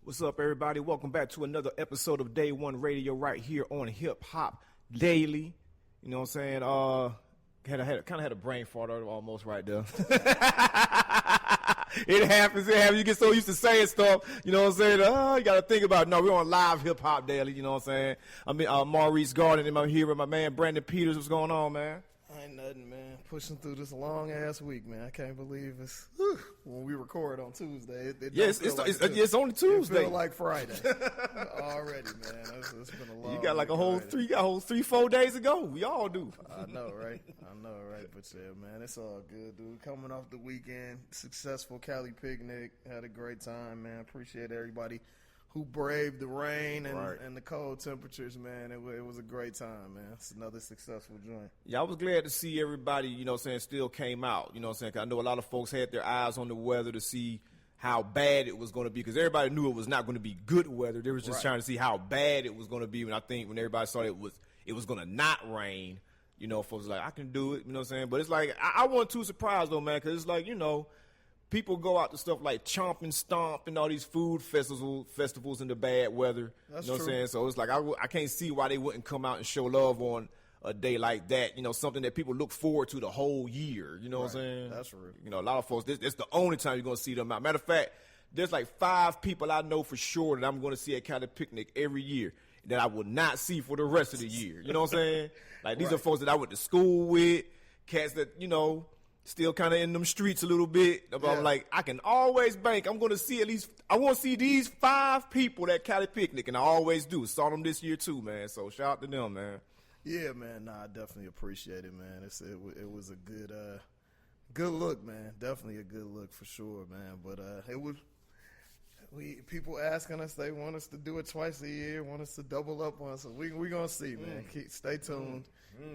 What's up, everybody? Welcome back to another episode of Day One Radio right here on Hip Hop Daily. You know what I'm saying? Kind of had a brain fart almost right there. It happens. You get so used to saying stuff. You know what I'm saying? You got to think about it. No, we're on live Hip Hop Daily. You know what I'm saying? I'm Maurice Garden, and I'm here with my man Branden Peters. What's going on, man? Ain't nothing, man. Pushing through this long ass week, man. I can't believe it's when we record on Tuesday. It's only Tuesday. It feel like Friday already, man. It's been a long. You got like a whole 3-4 days to go. We all do. I know, right? But yeah, man, it's all good, dude. Coming off the weekend, successful Cali picnic. Had a great time, man. Appreciate everybody who braved the rain and the cold temperatures, man. It was a great time, man. It's another successful joint. Yeah, I was glad to see everybody, you know what I'm saying, still came out. You know what I'm saying? 'Cause I know a lot of folks had their eyes on the weather to see how bad it was going to be, because everybody knew it was not going to be good weather. They were just trying to see how bad it was going to be. And I think when everybody saw it was going to not rain, you know, folks were like, I can do it, you know what I'm saying? But it's like, I wasn't too surprised, though, man, because it's like, you know, people go out to stuff like Chomp and Stomp and all these food festivals in the bad weather. That's you know true. What I'm saying? So it's like I can't see why they wouldn't come out and show love on a day like that. You know, something that people look forward to the whole year. You know what I'm saying? That's real. You know, a lot of folks, it's the only time you're going to see them out. Matter of fact, there's like 5 people I know for sure that I'm going to see at Cali Picnic every year that I will not see for the rest of the year. You know what I'm saying? Like, these are folks that I went to school with, cats that, you know, still kind of in them streets a little bit. But I'm like, I can always bank. I'm going to see I want to see these 5 people at Cali Picnic, and I always do. Saw them this year too, man. So shout out to them, man. Yeah, man. Nah, I definitely appreciate it, man. It was a good look, man. Definitely a good look for sure, man. But people asking us, they want us to do it twice a year, want us to double up on us. So we gonna see, man. Stay tuned.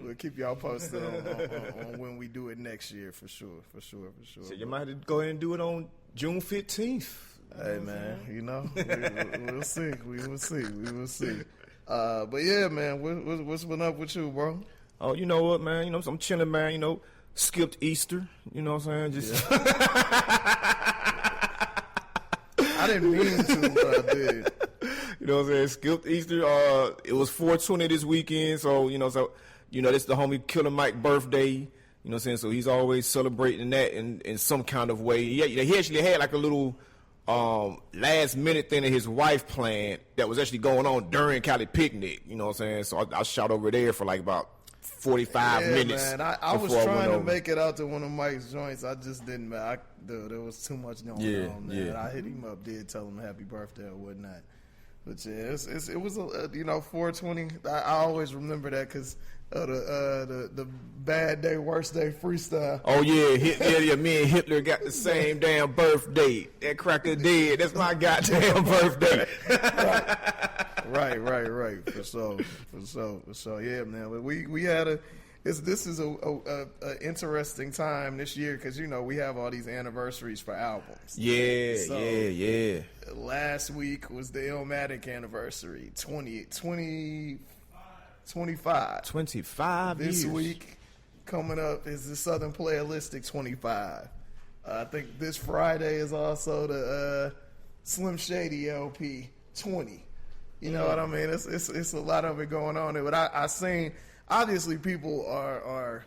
We'll keep y'all posted on when we do it next year, for sure. So you might have to go ahead and do it on June 15th. Hey, man, you know, we'll see. We will see. But yeah, man, what's been up with you, bro? Oh, you know what, man? You know, I'm chilling, man. You know, skipped Easter. You know what I'm saying? Just. I didn't mean to, but I did. You know what I'm saying? Skipped Easter. It was 420 this weekend, so this is the homie Killer Mike birthday. You know what I'm saying? So he's always celebrating that in some kind of way. He actually had like a little last minute thing that his wife planned that was actually going on during Cali Picnic. You know what I'm saying? So I shot over there for like about 45 minutes. Man, I was trying to make it out to one of Mike's joints. I just didn't, man. There was too much going on, man. Yeah. I hit him up, tell him happy birthday or whatnot. But yeah, it was 420. I always remember that because the bad day, worst day freestyle. Oh yeah, me and Hitler got the same damn birthday. That cracker dead. That's my goddamn birthday. Right. For sure. Yeah, man. But we had this is a interesting time this year because we have all these anniversaries for albums. Yeah. Last week was the Illmatic anniversary, 25. 25 This years. week coming up is the Southerplayalistic 25. I think this Friday is also the Slim Shady LP 20. You know what I mean? It's a lot of it going on there. But I seen, obviously people are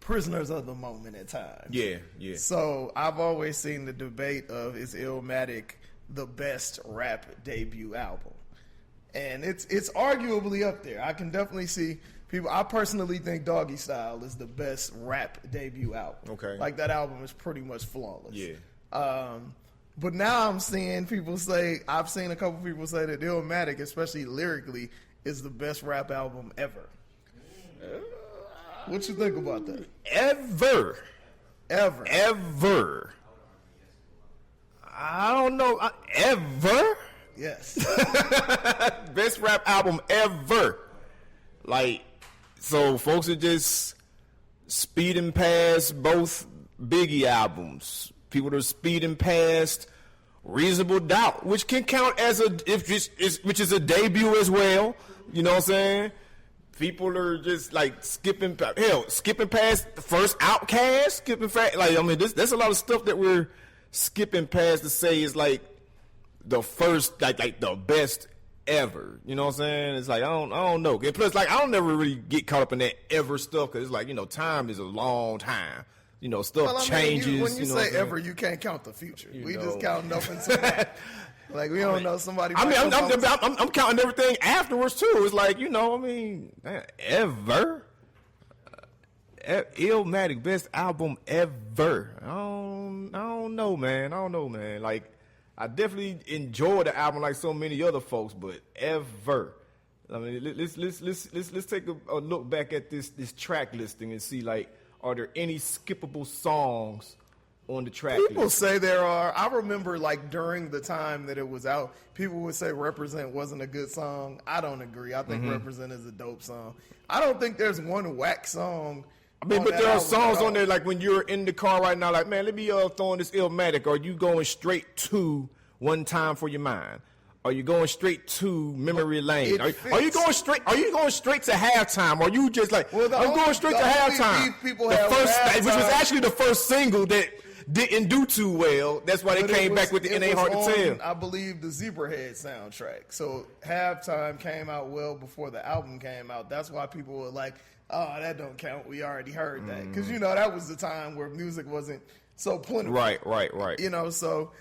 prisoners of the moment at times. Yeah. So I've always seen the debate of, is Illmatic the best rap debut album? And it's arguably up there. I can definitely see people. I personally think Doggy Style is the best rap debut album. Okay. Like, that album is pretty much flawless. Yeah. But now I'm seeing people say, I've seen a couple people say that Illmatic, especially lyrically, is the best rap album ever. What you think about that? Ever. I don't know. Ever? Yes. Best rap album ever. Like, so folks are just speeding past both Biggie albums. People are speeding past Reasonable Doubt, which can count as which is a debut as well. You know what I'm saying? People are just like skipping past the first Outkast. There's a lot of stuff that we're skipping past to say is like the first, like the best ever. You know what I'm saying? It's like I don't know. And plus, like I don't never really get caught up in that ever stuff because it's like time is a long time. Stuff changes. When you say ever, you can't count the future. We just counting up until that. Like we don't know somebody. I'm counting everything afterwards too. It's like ever. Illmatic best album ever. I don't know, man. Like I definitely enjoyed the album like so many other folks, but ever. I mean, let's take a look back at this track listing and see like, are there any skippable songs on the track list? People say there are. I remember like during the time that it was out, people would say Represent wasn't a good song. I don't agree. I think Represent is a dope song. I don't think there's one whack song. I mean, but there are songs on there like when you're in the car right now, like, man, let me throw on this Illmatic. Are you going straight to One Time for Your Mind? Are you going straight to Memory Lane? Are you going straight? Are you going straight to Halftime? Or are you just like, I'm going straight to Halftime? Which was actually the first single that didn't do too well. That's why they came back with the It Ain't Hard to Tell. I believe the Zebrahead soundtrack. So Halftime came out well before the album came out. That's why people were like, oh, that don't count. We already heard that. Because, that was the time where music wasn't so plentiful. Right. So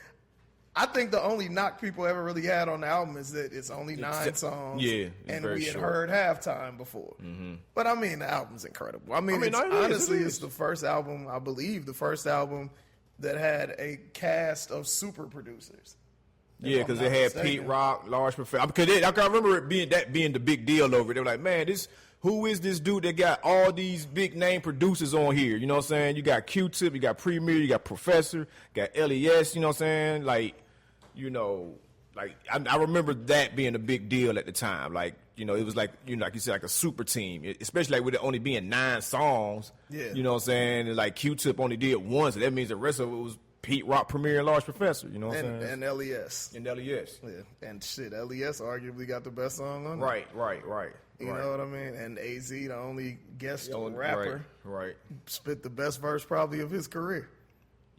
I think the only knock people ever really had on the album is that it's only 9 songs. Yeah. And we had heard Halftime before. Mm-hmm. But, I mean, the album's incredible. Honestly, it's the first album, I believe, that had a cast of super producers. Yeah, because it had Pete Rock, Large Professor. Because I can remember it being the big deal over it. They were like, man, who is this dude that got all these big name producers on here? You know what I'm saying? You got Q-Tip, you got Premier, you got Professor, got LES, you know what I'm saying? Like, I remember that being a big deal at the time. Like, it was like, like you said, like a super team, especially like with it only being 9 songs. Yeah. You know what I'm saying? And like Q-Tip only did one, so that means the rest of it was Pete Rock, Premier, and Large Professor. You know what I'm saying? And LES. And LES. Yeah. And shit, LES arguably got the best song on it. Right. You know what I mean? And AZ, the only guest rapper, right, spit the best verse probably of his career.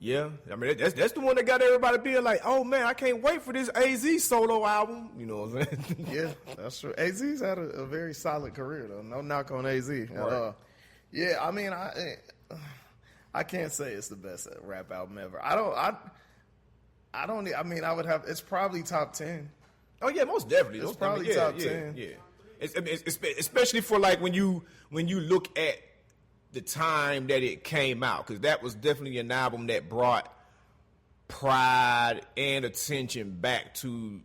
Yeah, I mean that's the one that got everybody being like, "Oh man, I can't wait for this AZ solo album." You know what I'm saying? Yeah, that's true. AZ's had a very solid career though. No knock on AZ at all. Yeah, I mean, I can't say it's the best rap album ever. I mean, I would have. It's probably top 10. Oh yeah, most definitely. It's probably top 10. Yeah. It's especially for like when you look at the time that it came out, because that was definitely an album that brought pride and attention back to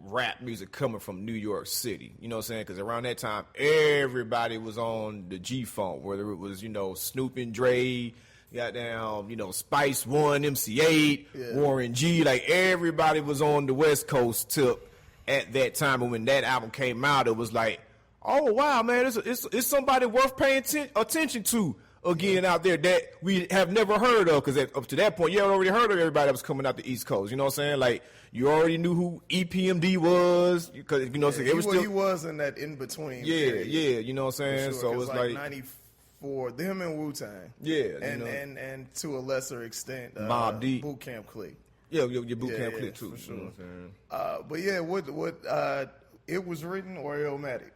rap music coming from New York City. You know what I'm saying? Because around that time, everybody was on the G-Funk, whether it was, Snoop and Dre, goddamn, Spice One, MC8, Warren G. Like, everybody was on the West Coast tip at that time. And when that album came out, it was like, oh, wow, man, it's somebody worth paying attention to again out there that we have never heard of. Because up to that point, you had already heard of everybody that was coming out the East Coast. You know what I'm saying? Like, you already knew who EPMD was. Because, he was in that in-between period. Yeah, you know what I'm saying? Sure, so it's like 94, them and Wu-Tang. Yeah. And to a lesser extent, Mobb Deep. Boot Camp Clique. Yeah, your Boot Camp Clique too. For sure. You know what I'm saying? But yeah, what It Was Written or Illmatic?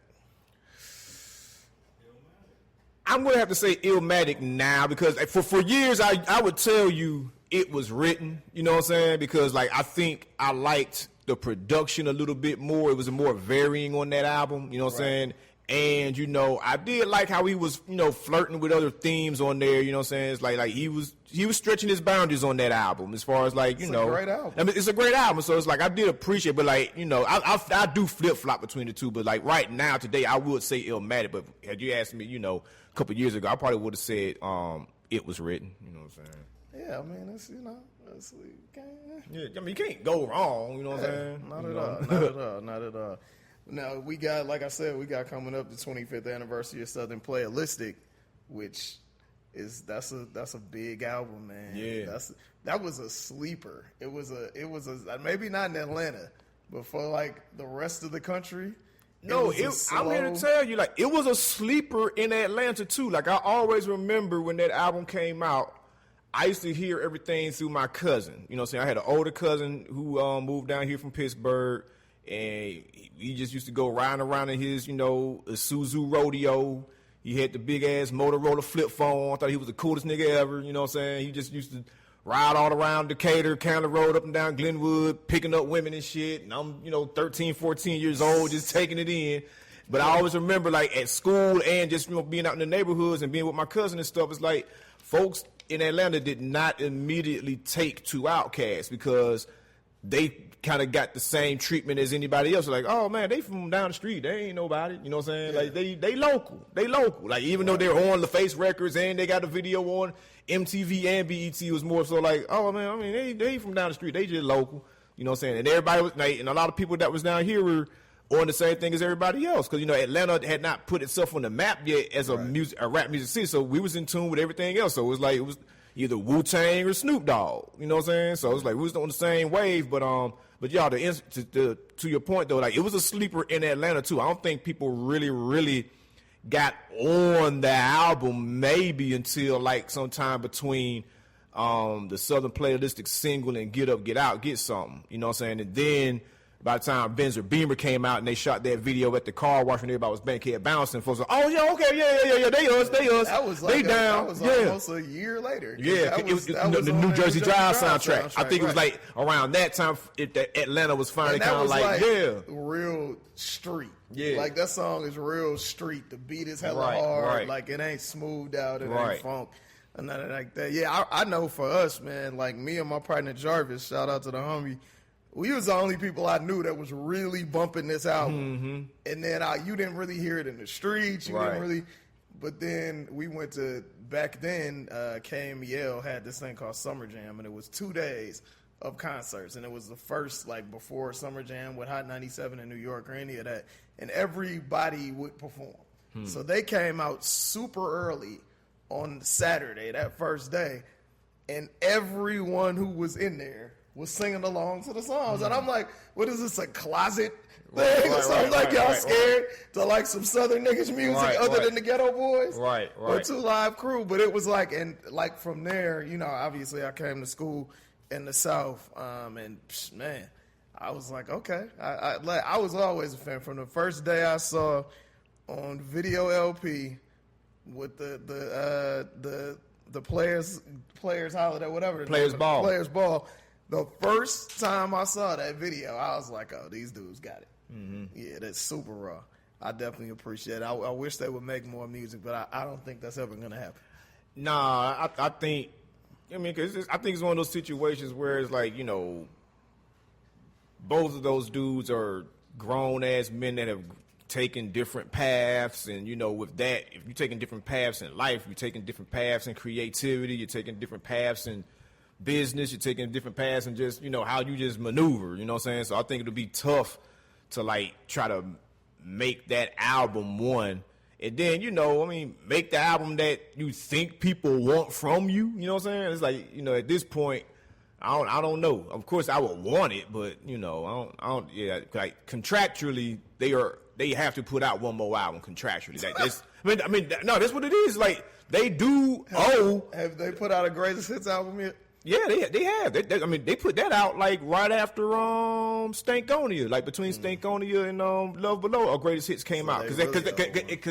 I'm going to have to say Illmatic now, because for years I would tell you It Was Written, you know what I'm saying? Because like I think I liked the production a little bit more. It was more varying on that album, you know what I'm saying? And, I did like how he was, flirting with other themes on there, you know what I'm saying? It's like he was stretching his boundaries on that album as far as like, It's a great album. I mean, it's a great album. So it's like, I did appreciate, but like, I do flip-flop between the two. But like right now, today, I would say Illmatic. But had you asked me, a couple years ago, I probably would have said It Was Written, you know what I'm saying? Yeah, I mean, it's, yeah, I mean, you can't go wrong, you know what I'm saying? Not at all. Now, we got, like I said, coming up the 25th anniversary of Southerplayalistic, which that's a big album, man. Yeah. That was a sleeper. It was a maybe not in Atlanta, but for like the rest of the country. I'm here to tell you, like, it was a sleeper in Atlanta too. Like, I always remember when that album came out, I used to hear everything through my cousin. You know what I'm saying? I had an older cousin who moved down here from Pittsburgh, and he just used to go riding around in his, Isuzu rodeo. He had the big-ass Motorola flip phone. I thought he was the coolest nigga ever. You know what I'm saying? He just used to ride all around Decatur, County Road, up and down Glenwood, picking up women and shit. And I'm, 13, 14 years old, just taking it in. But I always remember, like, at school and just, being out in the neighborhoods and being with my cousin and stuff, it's like folks in Atlanta did not immediately take to Outkast because they kind of got the same treatment as anybody else. Like, oh, man, they from down the street. They ain't nobody. You know what I'm saying? Like, they local. They local. Like, even though they're on LaFace Records and they got a video on MTV and BET, it was more so like, oh, man, I mean, they from down the street. They just local. You know what I'm saying? And everybody was, like, and a lot of people that was down here were on the same thing as everybody else. Because, Atlanta had not put itself on the map yet as a rap music city. So we was in tune with everything else. So it was either Wu-Tang or Snoop Dogg. You know what I'm saying? So it was like we was on the same wave. But y'all, to your point, though, like, it was a sleeper in Atlanta, too. I don't think people really got on the album maybe until, like, sometime between the Southerplayalistic single and Get Up, Get Out, Get Something. You know what I'm saying? And then by the time Benz or Beamer came out and they shot that video at the car wash when everybody was bankhead bouncing, folks were like, oh, yeah, okay, yeah, they us. That was like that was almost a year later. Yeah, it was the New Jersey Drive soundtrack. I think it was like around that time Atlanta was finally kind of like, real street. Yeah. Like, that song is real street. The beat is hella hard. Right. Like, it ain't smoothed out. It ain't funk. And nothing like that. Yeah, I know for us, man, like me and my partner Jarvis, shout out to the homie, we was the only people I knew that was really bumping this album. Mm-hmm. And then you didn't really hear it in the streets. You didn't really. But then we went to, back then, KMEL had this thing called Summer Jam, and it was 2 days of concerts. And it was the first, like, before Summer Jam with Hot 97 in New York or any of that. And everybody would perform. So they came out super early on Saturday, that first day. And everyone who was in there was singing along to the songs. And I'm like, what is this, a closet thing? So I'm like, y'all scared to like some Southern niggas music other than the Ghetto Boys? Right. Or Two Live Crew. But it was like, and like from there, obviously I came to school in the South. And man, I was like, okay. I was always a fan. From the first day I saw on video LP with the Players Holiday, whatever. Players Ball. The first time I saw that video, I was like, oh, these dudes got it. Mm-hmm. Yeah, that's super raw. I definitely appreciate it. I wish they would make more music, but I don't think that's ever going to happen. Nah, I think, because I think it's one of those situations where it's like, both of those dudes are grown-ass men that have taken different paths. And, with that, if you're taking different paths in life, you're taking different paths in creativity, you're taking different paths in business, you're taking different paths and just, how you just maneuver, you know what I'm saying? So I think it'll be tough to, like, try to make that album one. And then, make the album that you think people want from you, you know what I'm saying? It's like, at this point, I don't know. Of course, I would want it, but, I don't, like, contractually, they have to put out one more album contractually. No, that's what it is. Like, they do Have they put out a greatest hits album yet? Yeah, they have. They put that out like right after Stankonia, like between Stankonia and Love Below. Our greatest hits came out because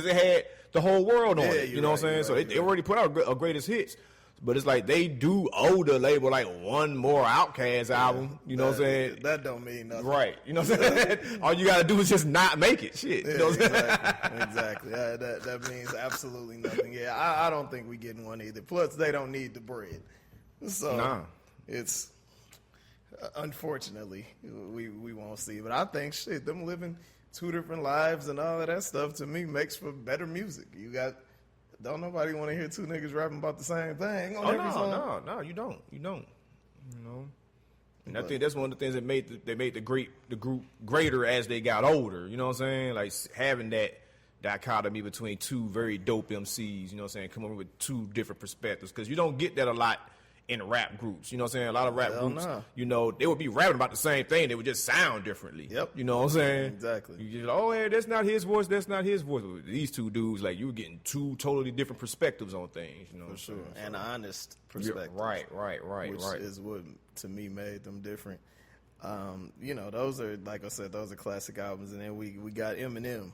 it had the whole world on it. You know what I'm saying? So they already put out a greatest hits, but it's like they do owe the label like one more Outkast album. You know what I'm saying? That don't mean nothing, right? You know what I'm saying? All you gotta do is just not make it. Shit. Yeah, you know what exactly. That means absolutely nothing. Yeah, I don't think we getting one either. Plus, they don't need the bread. So it's unfortunately we won't see. But I think them living two different lives and all of that stuff to me makes for better music. Don't nobody want to hear two niggas rapping about the same thing on every song. No, you don't. And I think that's one of the things that made the group greater as they got older. You know what I'm saying? Like having that dichotomy between two very dope MCs. You know what I'm saying? Coming up with two different perspectives because you don't get that a lot in rap groups. You know what I'm saying? A lot of rap Hell groups, no. you know, they would be rapping about the same thing. They would just sound differently. Yep. You know what I'm saying? Exactly. You just, oh, yeah, that's not his voice. That's not his voice. These two dudes, like, you were getting two totally different perspectives on things. You know what I'm saying? And honest perspective. Right. Which is what, to me, made them different. You know, those are, like I said, those are classic albums. And then we got Eminem.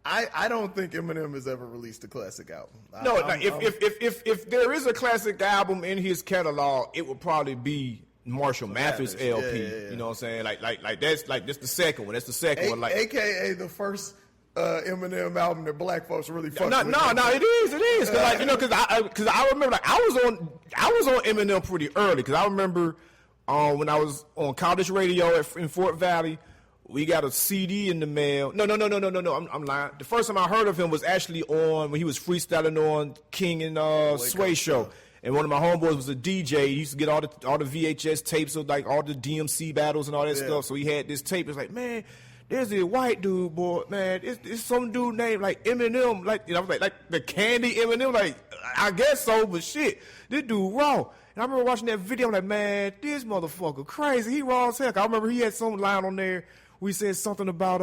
I don't think Eminem has ever released a classic album. If there is a classic album in his catalog, it would probably be Marshall Mathers LP. Yeah. You know what I'm saying? Like that's the second one. That's the second one. Like, AKA the first Eminem album that black folks really fucked with. No, it is. Cause like, you know, cause I remember, like, I was on Eminem pretty early. Cause I remember when I was on college radio in Fort Valley. We got a CD in the mail. No. I'm lying. The first time I heard of him was actually on when he was freestyling on King and Sway show. And one of my homeboys was a DJ. He used to get all the VHS tapes of like all the DMC battles and all that stuff. So he had this tape. It's like, man, there's a white dude, boy, man. It's some dude named like Eminem. Like, you know, I was like the Candy Eminem. Like, I guess so, but shit, this dude raw. And I remember watching that video. I'm like, man, this motherfucker crazy. He raw as heck. I remember he had some line on there. We said something about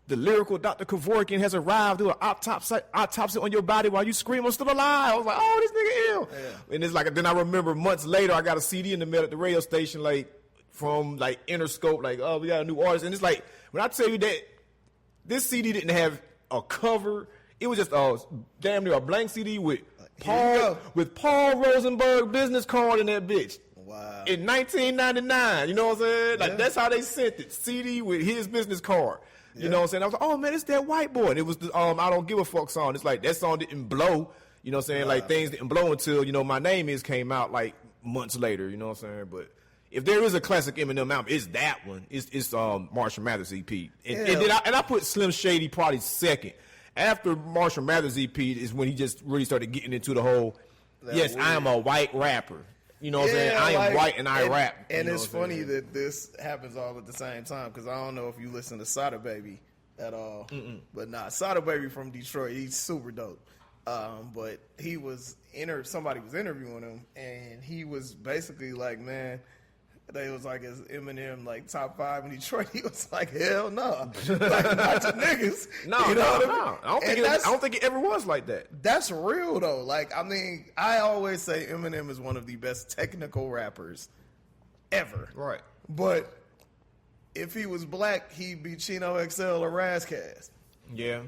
the lyrical Dr. Kevorkian has arrived to an autopsy on your body while you scream, I'm still alive. I was like, oh, this nigga ill. Yeah. And it's like, then I remember months later, I got a CD in the mail at the radio station, like from like Interscope, like, oh, we got a new artist. And it's like, when I tell you that this CD didn't have a cover, it was just damn near a blank CD with Paul Rosenberg business card in that bitch. Wow. In 1999, you know what I'm saying? Like, that's how they sent it. CD with his business card. You know what I'm saying? I was like, oh, man, it's that white boy. And it was the I Don't Give a Fuck song. It's like, that song didn't blow. You know what I'm saying? Wow. Like, things didn't blow until, you know, My Name Is came out, like, months later. You know what I'm saying? But if there is a classic Eminem album, it's that one. It's Marshall Mathers EP. And I put Slim Shady probably second. After Marshall Mathers EP is when he just really started getting into the whole, I am a white rapper. You know what I'm saying? I am white and I rap. And it's funny that this happens all at the same time because I don't know if you listen to Sada Baby at all. But Sada Baby from Detroit, he's super dope. But he was somebody was interviewing him and he was basically like, man, they was like, is Eminem like top 5 in Detroit? He was like, hell no. Like, not to niggas. No. I don't think it ever was like that. That's real though. Like, I mean, I always say Eminem is one of the best technical rappers ever. Right. But if he was black, he'd be Chino XL or Razzcast. Yeah.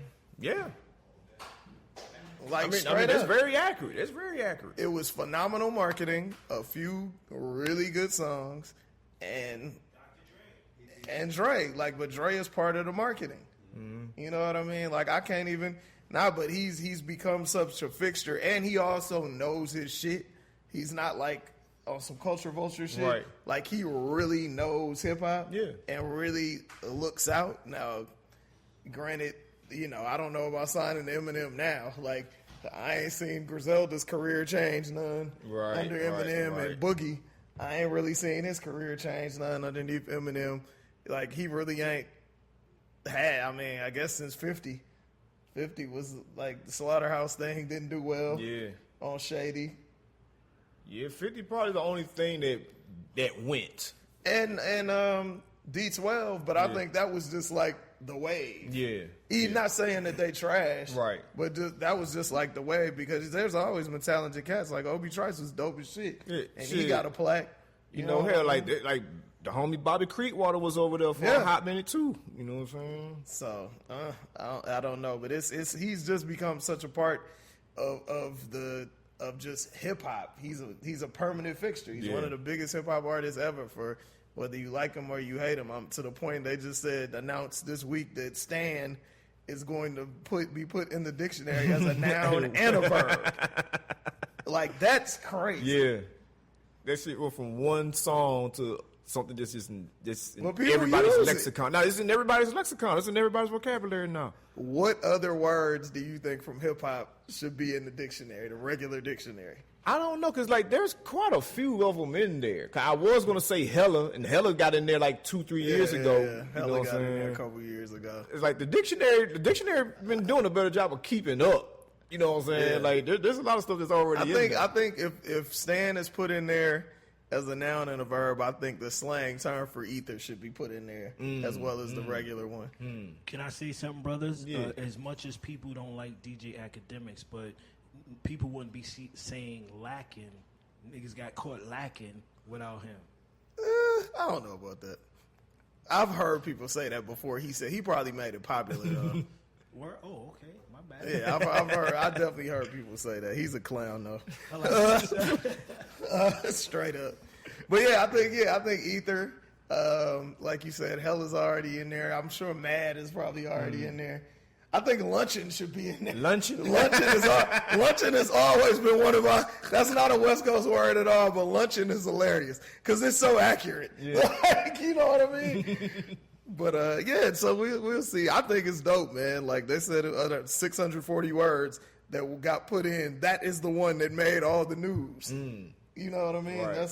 Like, that's very accurate. That's very accurate. It was phenomenal marketing, a few really good songs, and Dre. Like, but Dre is part of the marketing. Mm-hmm. You know what I mean? Like, I can't even but he's become such a fixture, and he also knows his shit. He's not like on some culture vulture shit. Right. Like, he really knows hip hop. Yeah. And really looks out. Now, granted, you know, I don't know about signing to Eminem now. Like, I ain't seen Griselda's career change none under Eminem and Boogie. I ain't really seen his career change none underneath Eminem. Like, he really ain't had, I mean, I guess since 50. 50 was like the Slaughterhouse thing didn't do well. Yeah. On Shady. Yeah, 50 probably the only thing that went. And D12, but I think that was just like the wave. Yeah. He's not saying that they trash. Right. But that was just like the wave because there's always been talented cats. Like Obi Trice was dope as shit. Yeah, and he got a plaque. You know hell, like the homie Bobby Creekwater was over there for a hot minute too. You know what I'm saying? So, I don't know. But he's just become such a part of just hip hop. He's a permanent fixture. He's one of the biggest hip hop artists ever for whether you like him or you hate him. To the point they just announced this week that Stan is going to be put in the dictionary as a noun and a verb. Like, that's crazy. Yeah. That shit went from one song to something that's just in people everybody's use lexicon. Now, it's in everybody's lexicon. It's in everybody's vocabulary now. What other words do you think from hip-hop should be in the dictionary, the regular dictionary? I don't know, because, like, there's quite a few of them in there. Cause I was going to say hella, and hella got in there, like, 2-3 years ago. Yeah. Hella got in there a couple years ago. It's like the dictionary been doing a better job of keeping up. You know what I'm saying? Yeah. Like there's a lot of stuff that's already in there. I think if Stan is put in there as a noun and a verb, I think the slang term for ether should be put in there as well as the regular one. Can I say something, brothers? Yeah. As much as people don't like DJ Academics, but people wouldn't be saying lacking. Niggas got caught lacking without him. I don't know about that. I've heard people say that before. He said he probably made it popular though. Oh, okay. My bad. Yeah, I've heard. I definitely heard people say that. He's a clown though. I like that. Straight up. But yeah, I think ether. Like you said, hell is already in there. I'm sure mad is probably already in there. I think luncheon should be in there. Luncheon? Luncheon has always been one of my. That's not a West Coast word at all, but luncheon is hilarious because it's so accurate. Yeah. Like, you know what I mean? But yeah, so we'll see. I think it's dope, man. Like they said, 640 words that got put in. That is the one that made all the news. You know what I mean? Right.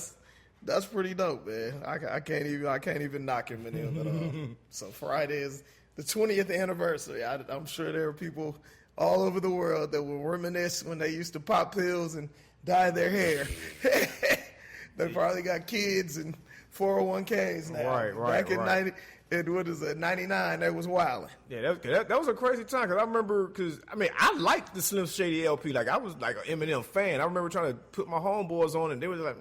That's pretty dope, man. I can't even knock him in at all. So Friday is the 20th anniversary. I'm sure there are people all over the world that will reminisce when they used to pop pills and dye their hair. They probably got kids and 401ks now. Right. Back in 99, they was wilding. Yeah, that was a crazy time because I remember I liked the Slim Shady LP. Like I was like an Eminem fan. I remember trying to put my homeboys on and they was like,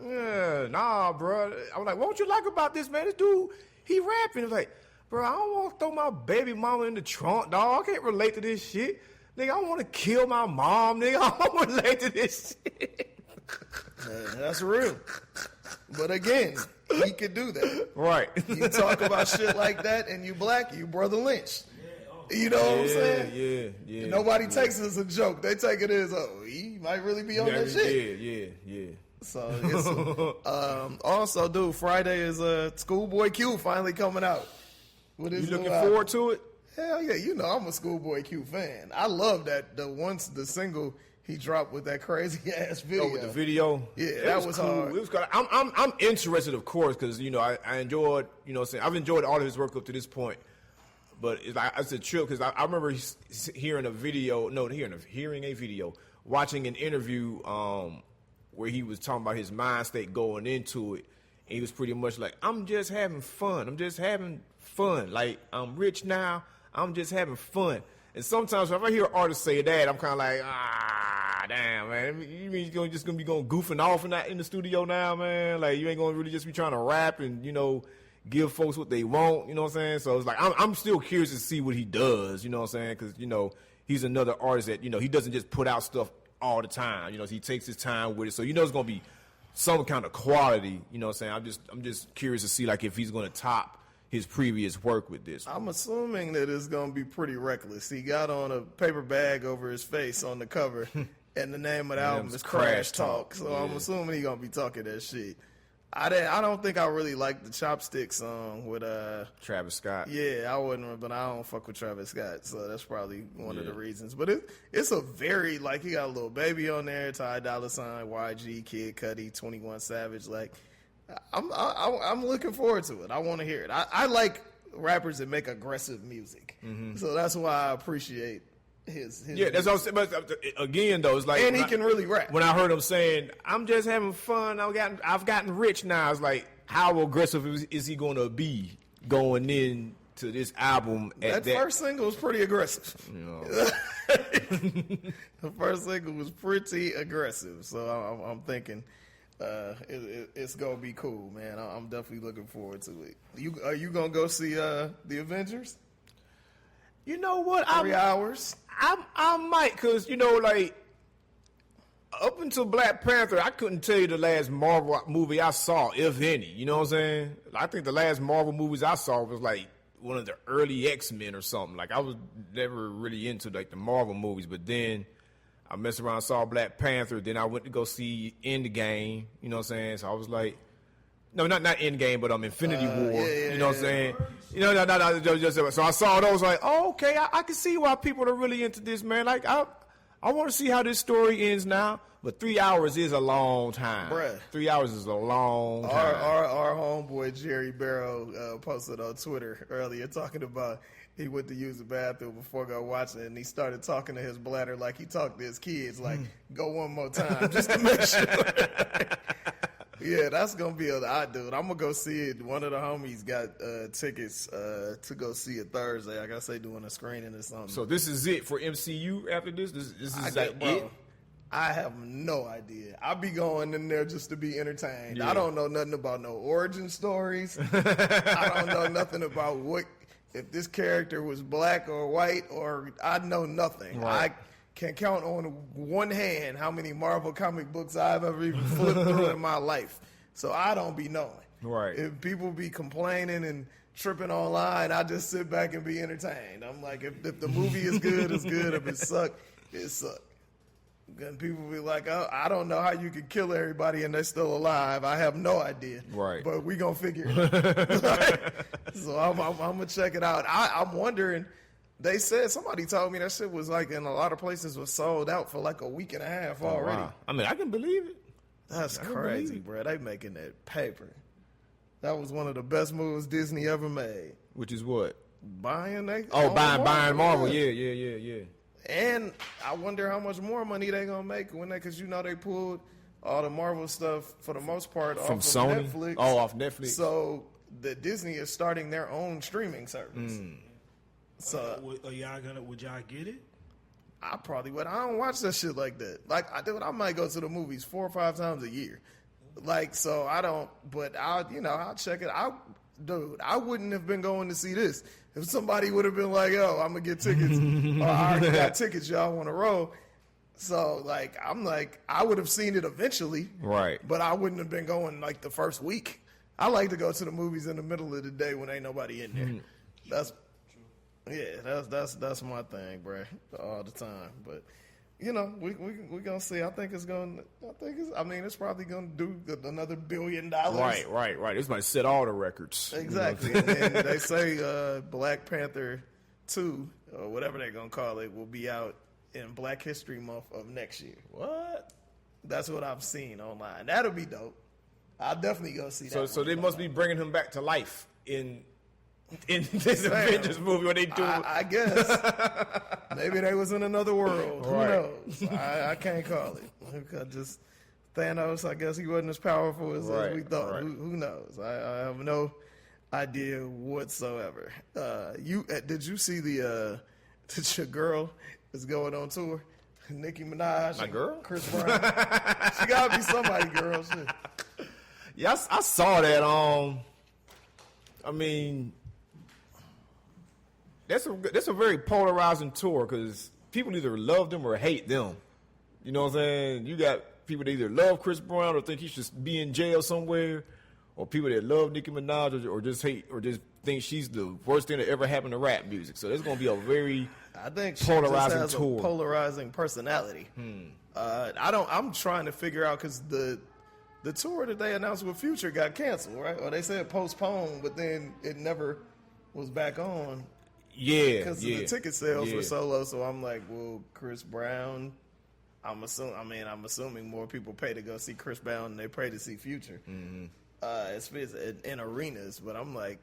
nah, bro. I was like, what you like about this, man? This dude, he rapping. It was like, bro, I don't want to throw my baby mama in the trunk, dog. I can't relate to this shit. Nigga, I want to kill my mom, nigga. I don't relate to this shit. That's real. But again, he could do that. Right. You talk about shit like that and you black, you Brother Lynch. You know what I'm saying? Yeah. Nobody takes it as a joke. They take it as, he might really be on that shit. Yeah. So, it's, also, dude, Friday is Schoolboy Q finally coming out. You looking forward to it? Hell yeah, you know I'm a Schoolboy Q fan. I love that the single he dropped with that crazy ass video. Oh, with the video? Yeah, that was cool. hard. It was cool. I'm interested, of course, because I enjoyed I've enjoyed all of his work up to this point. But it's a trip because I remember hearing a video, watching an interview where he was talking about his mind state going into it. And he was pretty much like, I'm just having fun. I'm just having fun. Like, I'm rich now. I'm just having fun. And sometimes if I hear artists say that, I'm kind of like, damn, man. You mean you're just going to be going goofing off in the studio now, man? Like, you ain't going to really just be trying to rap and, give folks what they want, you know what I'm saying? So it's like, I'm still curious to see what he does, you know what I'm saying? Because, he's another artist that, he doesn't just put out stuff all the time. He takes his time with it. So, it's going to be some kind of quality, you know what I'm saying? I'm just curious to see, like, if he's going to top his previous work with this. I'm assuming that it's going to be pretty reckless. He got on a paper bag over his face on the cover, and the name of the album is Crash Talk. So I'm assuming he's going to be talking that shit. I don't think I really like the Chopstick song with Travis Scott. Yeah, I wouldn't, but I don't fuck with Travis Scott, so that's probably one of the reasons. But it's a very, like, he got a little baby on there, Ty Dolla $ign, YG, Kid Cudi, 21 Savage. Like, I'm looking forward to it. I want to hear it. I like rappers that make aggressive music, so that's why I appreciate his that's what I'm saying. But again, though, it's like, and he can really rap. When I heard him saying, "I'm just having fun. I've gotten rich now," it's like, how aggressive is he going to be going in to this album? That first single was pretty aggressive. The first single was pretty aggressive, so I'm thinking it's gonna be cool, man. I'm definitely looking forward to it. Are you gonna go see the Avengers? You know what? 3 hours. I might, because, like, up until Black Panther, I couldn't tell you the last Marvel movie I saw, if any. You know what I'm saying? I think the last Marvel movies I saw was, like, one of the early X-Men or something. Like, I was never really into, like, the Marvel movies. But then I messed around and saw Black Panther. Then I went to go see Endgame. You know what I'm saying? So I was like, no, not Endgame, but Infinity War. You know what I'm saying? No. So I saw those, like, oh, okay, I can see why people are really into this, man. Like, I want to see how this story ends now. But 3 hours is a long time. Bruh. 3 hours is a long time. Our homeboy Jerry Barrow posted on Twitter earlier talking about he went to use the bathroom before go watching it, and he started talking to his bladder like he talked to his kids, like, go one more time just to make sure. Yeah, that's going to be an odd dude. I'm going to go see it. One of the homies got tickets to go see it Thursday. I guess they doing a screening or something. So this is it for MCU after this? This is like it? I have no idea. I'll be going in there just to be entertained. Yeah. I don't know nothing about no origin stories. I don't know nothing about if this character was black or white, or I know nothing. Right. I can count on one hand how many Marvel comic books I've ever even flipped through in my life. So I don't be knowing. Right. If people be complaining and tripping online, I just sit back and be entertained. I'm like, if the movie is good, it's good. If it suck, it suck. And people be like, oh, I don't know how you could kill everybody and they're still alive. I have no idea. Right. But we going to figure it out. So I'm going to check it out. I'm wondering, they said, somebody told me that shit was like in a lot of places was sold out for like a week and a half already. Wow. I mean, I can believe it. That's crazy, bro. They making that paper. That was one of the best moves Disney ever made. Which is what? Buying Marvel. Yeah. And I wonder how much more money they gonna make when because they pulled all the Marvel stuff for the most part From off Sony? of Netflix. Oh, off Netflix. So the Disney is starting their own streaming service. So would y'all get it? I probably would. I don't watch that shit like that. Like I might go to the movies 4 or 5 times a year. Like, so I don't, but I'll check it. I wouldn't have been going to see this if somebody would have been like, "Yo, I'm gonna get tickets," or "I already got tickets. Y'all want to roll?" So, like, I'm like, I would have seen it eventually, Right. But I wouldn't have been going like the first week. I like to go to the movies in the middle of the day when ain't nobody in there. That's my thing, bro, all the time. But we gonna see. I think it's probably gonna do another $1 billion. Right. This might set all the records. Exactly. And then they say Black Panther 2, or whatever they're gonna call it, will be out in Black History Month of next year. What? That's what I've seen online. That'll be dope. I'll definitely go see that. So they must be bringing him back to life in this Avengers movie when they do. I guess maybe they was in another world. Right. Who knows? I can't call it. Just Thanos. I guess he wasn't as powerful as we thought. Right. Who knows? I have no idea whatsoever. Did you see that your girl is going on tour? Nicki Minaj. My girl? Chris Brown. She gotta be somebody, girl. Shit. Yeah, I saw that. I mean, that's a very polarizing tour because people either love them or hate them. You know what I'm saying? You got people that either love Chris Brown or think he should be in jail somewhere, or people that love Nicki Minaj or just hate or just think she's the worst thing that ever happened to rap music. So there's going to be a very polarizing just has tour. A polarizing personality. I'm trying to figure out because the tour that they announced with Future got canceled, right? Or they said postponed, but then it never was back on. Yeah, because of the ticket sales were so low. So I'm like, well, Chris Brown. I'm assuming more people pay to go see Chris Brown than they pay to see Future. It's in arenas, but I'm like,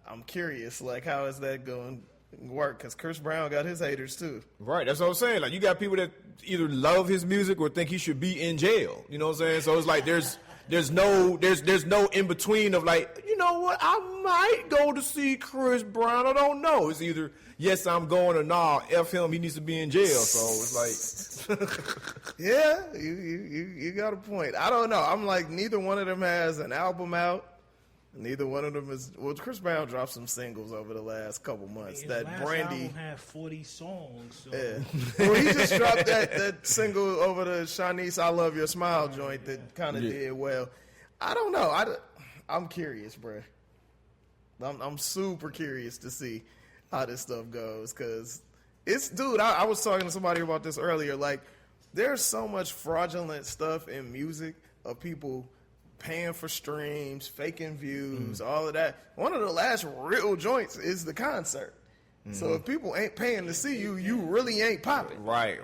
I'm curious, like, how is that going to work? Because Chris Brown got his haters too. Right, that's what I'm saying. Like, you got people that either love his music or think he should be in jail. You know what I'm saying? So it's like there's no in between of like, you know what, I might go to see Chris Brown. I don't know. It's either yes, I'm going, or nah, F him, he needs to be in jail. So it's like yeah, you got a point. I don't know. I'm like, neither one of them has an album out. Neither one of them is. Well, Chris Brown dropped some singles over the last couple months. His that last Brandy album had 40 songs. So. Yeah. Well, he just dropped that single over the Shanice "I Love Your Smile" joint that kind of did well. I don't know. I'm curious, bro. I'm super curious to see how this stuff goes because it's, dude. I was talking to somebody about this earlier. Like, there's so much fraudulent stuff in music of people paying for streams, faking views, all of that. One of the last real joints is the concert. So if people ain't paying to see you, you really ain't popping. Right.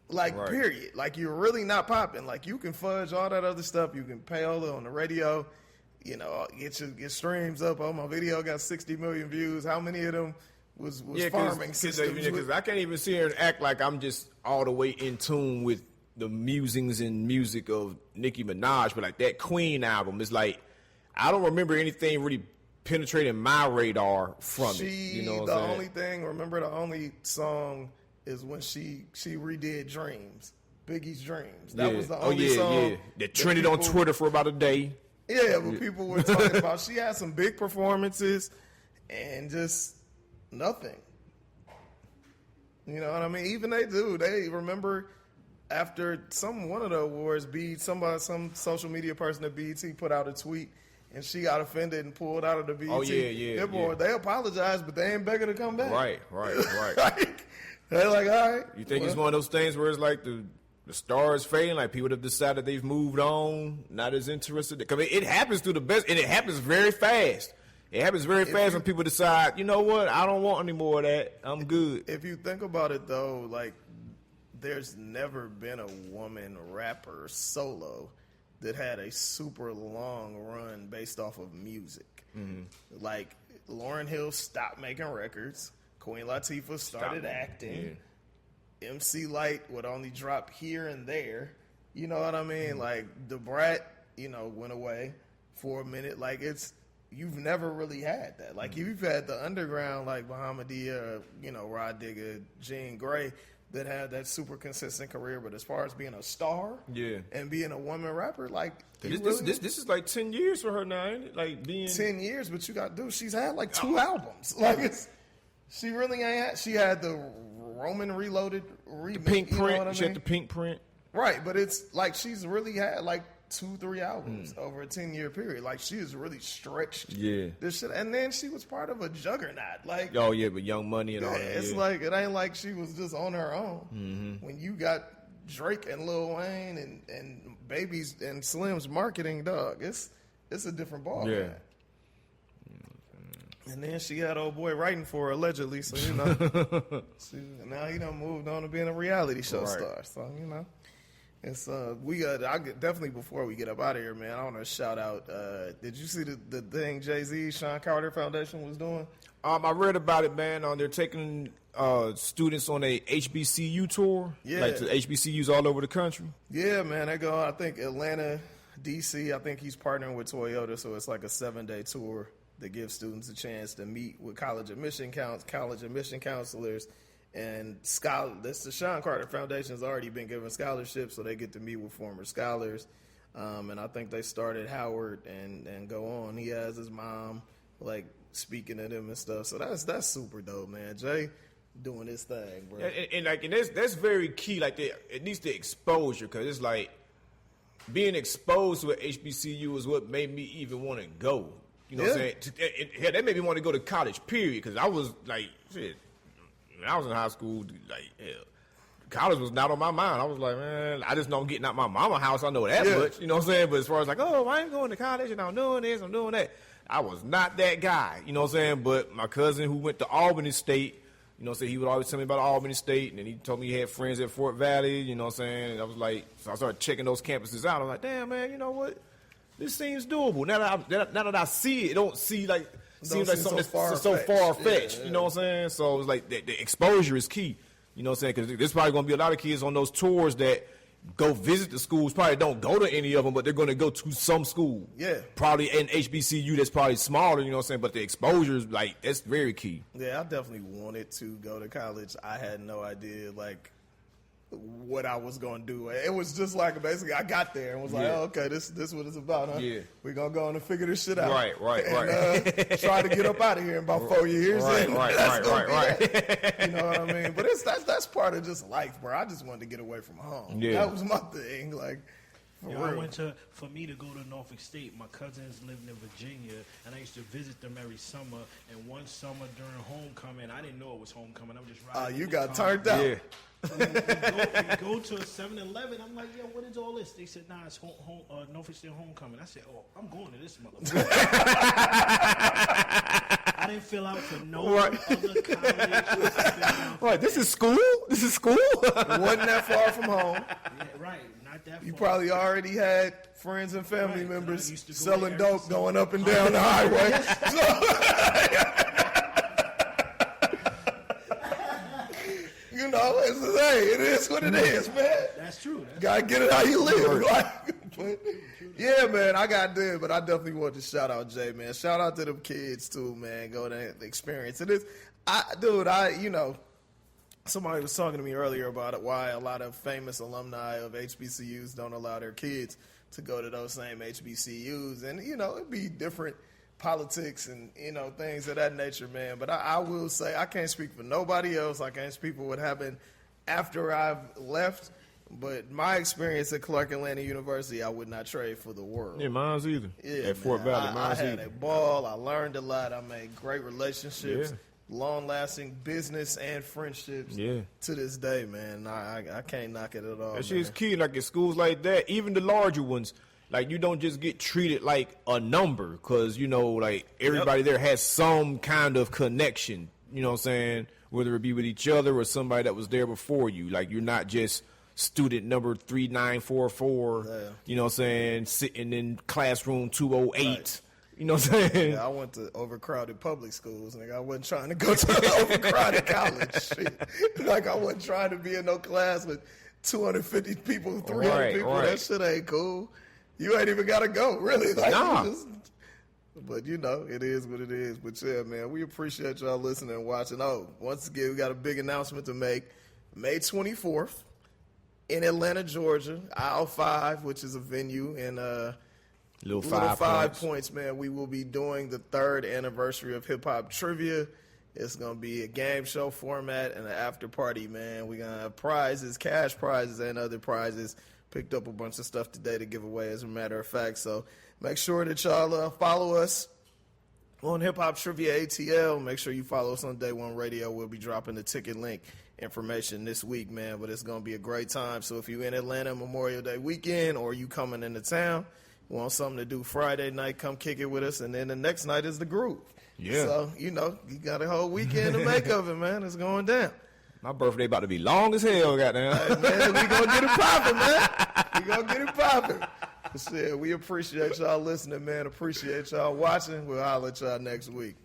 Like, period. Like, you're really not popping. Like, you can fudge all that other stuff. You can pay all it on the radio. You know, get streams up. Oh, my video got 60 million views. How many of them was farming systems? Because I can't even sit here and act like I'm just all the way in tune with the musings and music of Nicki Minaj. But, like, that Queen album is like, I don't remember anything really penetrating my radar from it. You know what I'm saying? The only song is when she redid Dreams, Biggie's Dreams. That was the only song that trended on Twitter for about a day. Yeah, but people were talking about. She had some big performances and just nothing. You know what I mean? Even they remember after one of the awards, some social media person at BET put out a tweet. And she got offended and pulled out of the BET. Oh, yeah. They apologized, but they ain't begging to come back. Right. Like, they're like, all right. You think it's one of those things where it's like the stars fading, like people have decided they've moved on, not as interested? Because it happens to the best, and it happens very fast. It happens very fast when people decide, you know what, I don't want any more of that. I'm good. If you think about it, though, like, there's never been a woman rapper solo that had a super long run based off of music. Mm-hmm. Like, Lauryn Hill stopped making records. Queen Latifah started acting. Yeah. MC Lyte would only drop here and there. You know what I mean? Mm-hmm. Like, Da Brat, went away for a minute. Like, you've never really had that. Like, you've had the underground, like Bahamadia, Rod Digger, Jean Grey, that had that super consistent career, but as far as being a star, and being a woman rapper, like this is like 10 years for her now, ain't it? Like being 10 years, but you got she's had like 2 albums. Like she really ain't had. She had the Roman Reloaded remake, the Pink Print. You know what I mean? She had the Pink Print, right? But it's like she's really had like 2-3 albums over a 10-year period. Like, she has really stretched this shit. And then she was part of a juggernaut. Like, but Young Money and all that. It's like, it ain't like she was just on her own. Mm-hmm. When you got Drake and Lil Wayne and Baby's and Slim's marketing, dog, it's a different ball. Yeah. Man. And then she had old boy writing for her, allegedly. So, now he done moved on to being a reality show star. So, It's definitely, before we get up out of here, man, I want to shout out. Did you see the thing Jay-Z, Shawn Carter Foundation was doing? I read about it, man. They're taking students on a HBCU tour, like to HBCUs all over the country. Yeah, man. They go, I think, Atlanta, D.C. I think he's partnering with Toyota, so it's like a 7-day tour that gives students a chance to meet with college admission counselors. And the Shawn Carter Foundation has already been given scholarships, so they get to meet with former scholars. And I think they started Howard and go on. He has his mom, like, speaking to them and stuff. So that's super dope, man. Jay doing his thing, bro. And that's very key. Like, it needs the exposure, because it's like being exposed to an HBCU is what made me even want to go. You know what I'm saying? That made me want to go to college, period, because I was like, shit. When I was in high school, like, college was not on my mind. I was like, man, I just know I'm getting out my mama's house. I know that much. You know what I'm saying? But as far as like, oh, I ain't going to college and I'm doing this, I'm doing that. I was not that guy. You know what I'm saying? But my cousin who went to Albany State, you know what I'm saying, he would always tell me about Albany State. And then he told me he had friends at Fort Valley. You know what I'm saying? And I was like, so I started checking those campuses out. I was like, damn, man, you know what? This seems doable. Now that I see it, don't see like... Seems like something that's so far-fetched, you know what I'm saying? So it's like the exposure is key, you know what I'm saying? Because there's probably going to be a lot of kids on those tours that go visit the schools, probably don't go to any of them, but they're going to go to some school. Yeah. Probably an HBCU that's probably smaller, you know what I'm saying? But the exposure is, like, that's very key. Yeah, I definitely wanted to go to college. I had no idea, like, what I was going to do. It was just like, basically, I got there and was like, oh, okay, this is what it's about, huh? Yeah. We're going to go on and figure this shit out. Right. And try to get up out of here in about 4 years. Right. You know what I mean? But that's part of just life, bro. I just wanted to get away from home. Yeah. That was my thing. Like, for me to go to Norfolk State, my cousins lived in Virginia, and I used to visit them every summer. And one summer during homecoming, I didn't know it was homecoming. I was just riding. You got turned out. Yeah. We go to a 7-Eleven. I'm like, yo, what is all this? They said, nah, it's Norfolk State homecoming. I said, oh, I'm going to this motherfucker. I didn't fill out for no other college. Right, this is school? This is school? It wasn't that far from home. Yeah, right, not that far. You probably already had friends and family members used to go selling there every dope going up and down the highway. You know, hey, it is what it is, man. That's true. Gotta get it how you live. But, yeah, man, I got there, but I definitely want to shout out Jay, man. Shout out to them kids too, man. Go to the experience. It is, you know, somebody was talking to me earlier about it, why a lot of famous alumni of HBCUs don't allow their kids to go to those same HBCUs, and you know, it'd be different politics and, you know, things of that nature, man. But I will say, I can't speak for nobody else. I can't speak for what happened after I've left. But my experience at Clark Atlanta University, I would not trade for the world. Yeah, mine's either. Yeah, at Fort Valley, mine's I had either. a ball. I learned a lot. I made great relationships, long-lasting business and friendships to this day, man. I can't knock it at all. That shit's key. Like at schools like that, even the larger ones, like you don't just get treated like a number because, you know, like everybody there has some kind of connection, you know what I'm saying? Whether it be with each other or somebody that was there before you. Like you're not just student number 3944, you know what I'm saying, sitting in classroom 208. Right. You know what I'm saying? Yeah, I went to overcrowded public schools. Nigga, I wasn't trying to go to an overcrowded college. Shit. Like I wasn't trying to be in no class with 250 people, 300 people. Right. That shit ain't cool. You ain't even got to go, really. Like, but, you know, it is what it is. But, yeah, man, we appreciate y'all listening and watching. Oh, once again, we got a big announcement to make. May 24th in Atlanta, Georgia, Aisle 5, which is a venue in Little Five Points, man. We will be doing the 3rd anniversary of Hip Hop Trivia. It's going to be a game show format and an after party, man. We're going to have prizes, cash prizes, and other prizes. Picked up a bunch of stuff today to give away, as a matter of fact. So make sure that y'all follow us on Hip Hop Trivia ATL. Make sure you follow us on Day One Radio. We'll be dropping the ticket link information this week, man. But it's going to be a great time. So if you're in Atlanta Memorial Day weekend or you coming into town, want something to do Friday night, come kick it with us. And then the next night is the Groove. Yeah. So, you know, you got a whole weekend to make of it, man. It's going down. My birthday about to be long as hell, goddamn. Hey, man, we gonna get it popping, man. We gonna get it popping. Shit, we appreciate y'all listening, man. Appreciate y'all watching. We'll holler at y'all next week.